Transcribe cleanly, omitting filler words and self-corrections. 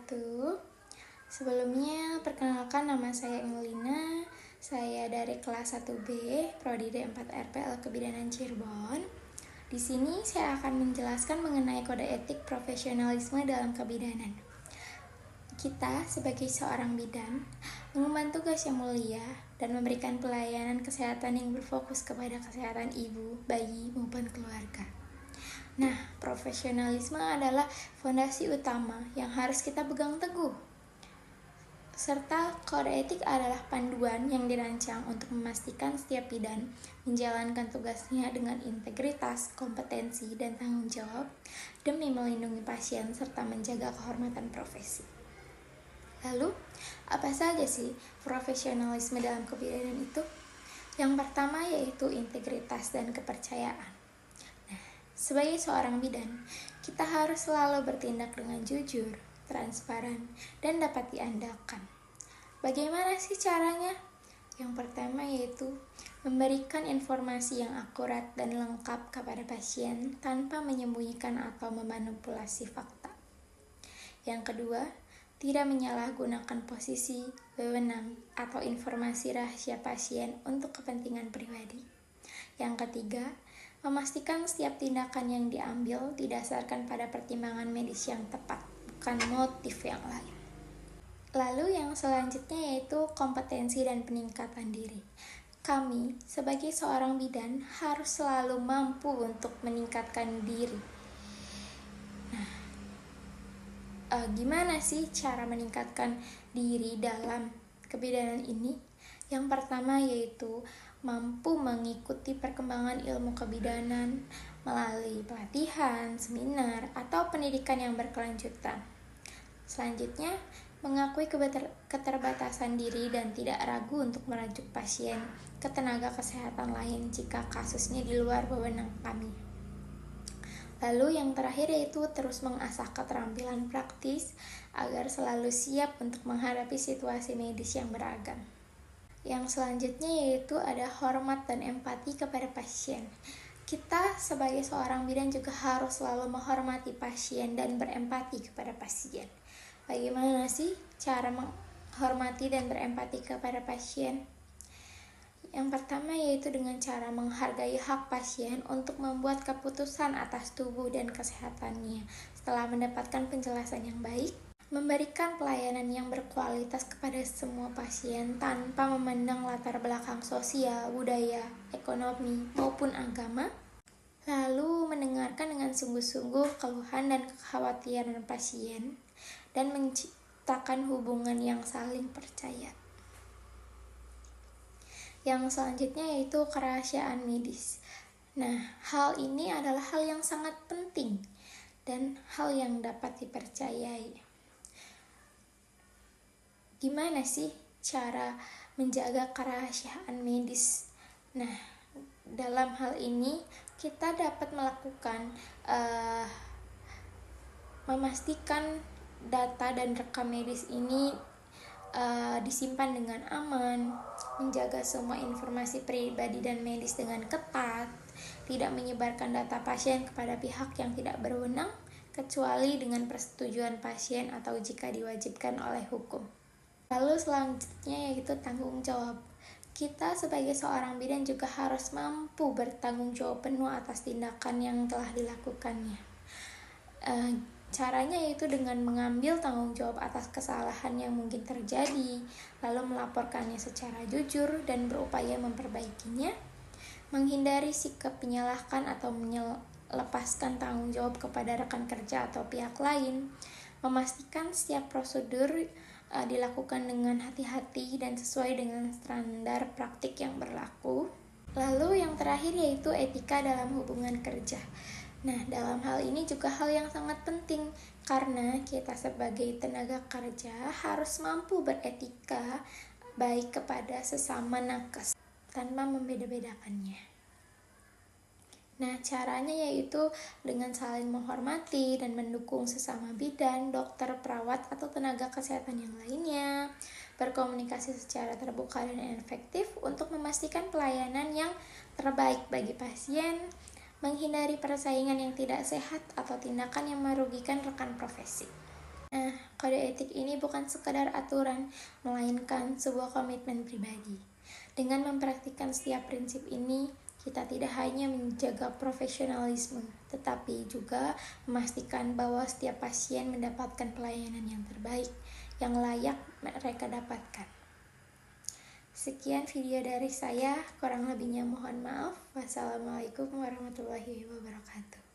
wabarakatuh. Sebelumnya, perkenalkan nama saya Engelina. Saya dari kelas 1B, Prodi D4 RPL Kebidanan Cirebon. Di sini saya akan menjelaskan mengenai kode etik profesionalisme dalam kebidanan. Kita sebagai seorang bidan mengemban tugas yang mulia dan memberikan pelayanan kesehatan yang berfokus kepada kesehatan ibu, bayi, maupun keluarga. Nah, profesionalisme adalah fondasi utama yang harus kita pegang teguh. Serta kode etik adalah panduan yang dirancang untuk memastikan setiap bidan menjalankan tugasnya dengan integritas, kompetensi, dan tanggung jawab demi melindungi pasien serta menjaga kehormatan profesi. Lalu, apa saja sih profesionalisme dalam kebidanan itu? Yang pertama yaitu integritas dan kepercayaan. Sebagai seorang bidan, kita harus selalu bertindak dengan jujur, transparan, dan dapat diandalkan. Bagaimana sih caranya? Yang pertama yaitu memberikan informasi yang akurat dan lengkap kepada pasien tanpa menyembunyikan atau memanipulasi fakta. Yang kedua, tidak menyalahgunakan posisi, wewenang, atau informasi rahasia pasien untuk kepentingan pribadi. Yang ketiga, memastikan setiap tindakan yang diambil didasarkan pada pertimbangan medis yang tepat, bukan motif yang lain. Lalu yang selanjutnya yaitu kompetensi dan peningkatan diri. Kami sebagai seorang bidan harus selalu mampu untuk meningkatkan diri. Gimana sih cara meningkatkan diri dalam kebidanan ini? Yang pertama yaitu mampu mengikuti perkembangan ilmu kebidanan melalui pelatihan, seminar, atau pendidikan yang berkelanjutan. Selanjutnya, mengakui keterbatasan diri dan tidak ragu untuk merujuk pasien ke tenaga kesehatan lain jika kasusnya di luar wewenang kami. Lalu yang terakhir yaitu terus mengasah keterampilan praktis agar selalu siap untuk menghadapi situasi medis yang beragam. Yang selanjutnya yaitu ada hormat dan empati kepada pasien. Kita sebagai seorang bidan juga harus selalu menghormati pasien dan berempati kepada pasien. Bagaimana sih cara menghormati dan berempati kepada pasien? Yang pertama yaitu dengan cara menghargai hak pasien untuk membuat keputusan atas tubuh dan kesehatannya setelah mendapatkan penjelasan yang baik, memberikan pelayanan yang berkualitas kepada semua pasien tanpa memandang latar belakang sosial, budaya, ekonomi, maupun agama, lalu mendengarkan dengan sungguh-sungguh keluhan dan kekhawatiran pasien, dan menciptakan hubungan yang saling percaya. Yang selanjutnya yaitu kerahasiaan medis. Nah, hal ini adalah hal yang sangat penting dan hal yang dapat dipercayai. Gimana sih cara menjaga kerahasiaan medis? Nah, dalam hal ini kita dapat melakukan memastikan data dan rekam medis ini disimpan dengan aman, menjaga semua informasi pribadi dan medis dengan ketat, tidak menyebarkan data pasien kepada pihak yang tidak berwenang, kecuali dengan persetujuan pasien atau jika diwajibkan oleh hukum. Lalu selanjutnya yaitu tanggung jawab. Kita sebagai seorang bidan juga harus mampu bertanggung jawab penuh atas tindakan yang telah dilakukannya. Caranya yaitu dengan mengambil tanggung jawab atas kesalahan yang mungkin terjadi, lalu melaporkannya secara jujur dan berupaya memperbaikinya, menghindari sikap menyalahkan atau melepaskan tanggung jawab kepada rekan kerja atau pihak lain, memastikan setiap prosedur dilakukan dengan hati-hati dan sesuai dengan standar praktik yang berlaku. Lalu yang terakhir yaitu etika dalam hubungan kerja. Nah, dalam hal ini juga hal yang sangat penting karena kita sebagai tenaga kerja harus mampu beretika baik kepada sesama nakes tanpa membeda-bedakannya. Nah, caranya yaitu dengan saling menghormati dan mendukung sesama bidan, dokter, perawat, atau tenaga kesehatan yang lainnya, berkomunikasi secara terbuka dan efektif untuk memastikan pelayanan yang terbaik bagi pasien, menghindari persaingan yang tidak sehat atau tindakan yang merugikan rekan profesi. Nah, kode etik ini bukan sekadar aturan, melainkan sebuah komitmen pribadi. Dengan mempraktikkan setiap prinsip ini, kita tidak hanya menjaga profesionalisme, tetapi juga memastikan bahwa setiap pasien mendapatkan pelayanan yang terbaik, yang layak mereka dapatkan. Sekian video dari saya, kurang lebihnya mohon maaf. Wassalamualaikum warahmatullahi wabarakatuh.